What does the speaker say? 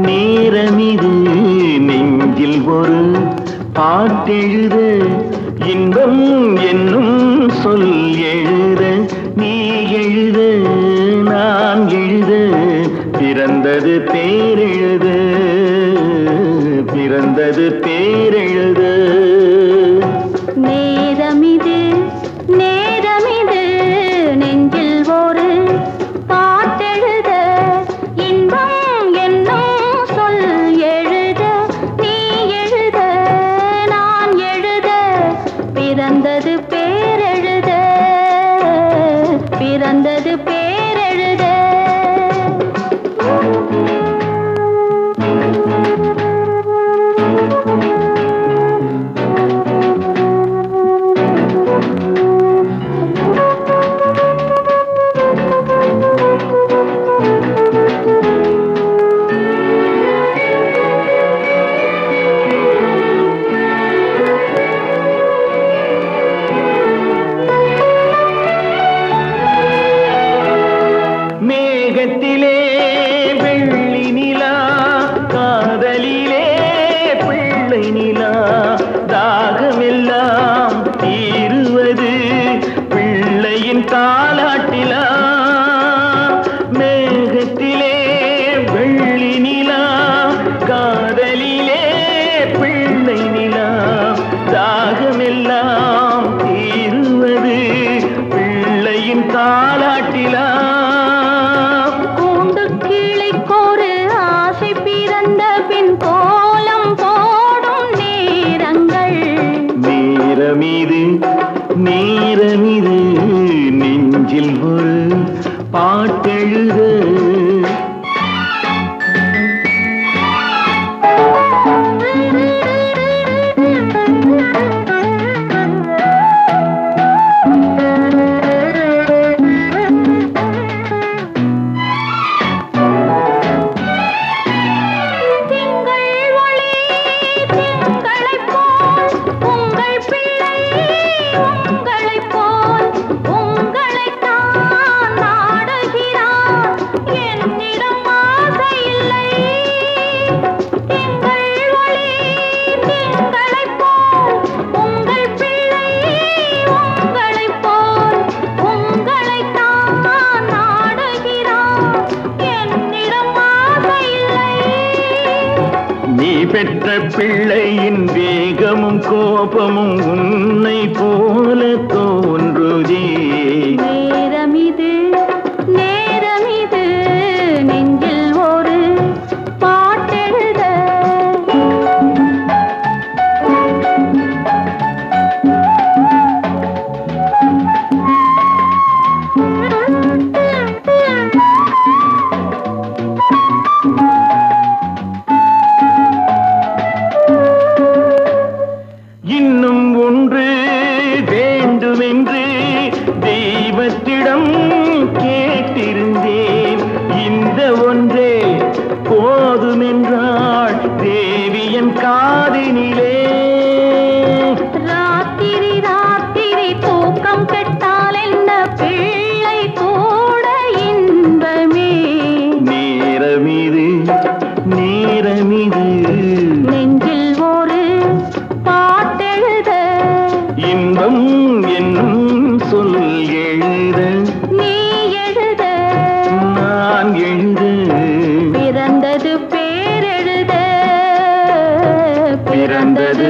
நேரமிது நெஞ்சில் ஒரு பாட்டெழுத இன்பம் என்னும் சொல் எழுத நீ எழுத நான் எழுத பிறந்தது பேரெழுத பிறந்தது பேரெழுத நேரமிது நேரமிது நெஞ்சில் ஒரு பாட்டெழுத இன்பம் என்னும் சொல் எழுத நீ எழுத நான் எழுத பிறந்தது பேரெழுத பிறந்தது பேரெழுத மேகத்திலே வெள்ளி நிலா காதலிலே பிள்ளை நிலா தாகமெல்லாம் தீருவது பிள்ளையின் தாலாட்டிலா மேகத்திலே வெள்ளி நிலா காதலிலே பிள்ளை நிலா தாகமெல்லாம் தீருவது பிள்ளையின் தாலாட்டிலா நேரமிது நேரமிது நெஞ்சில் ஒரு பாட்டெழுத பெற்ற பிள்ளையின் வேகமும் கோபமும் உன்னை போல தோன்றுதே நேரமிது நேரமிது நெஞ்சில் ஒரு பாட்டெழுத இன்னும் ஒன்று வேண்டுமென்று தெய்வத்திடம் கேட்டிருந்தேன் இந்த ஒன்றே போதுமென்றாள் தேவியன் காதினிலே ராத்திரி ராத்திரி தூக்கம் கெட்டால் என்ன பிள்ளை கூட இன்பமே நேரமிது நேரமிது நெஞ்சில் ஒரு பாட்டெழுத இன்பம் என்னும் சொல் எழுத நீ எழுத நான் எழுத பிறந்தது பேரெழுத பிறந்தது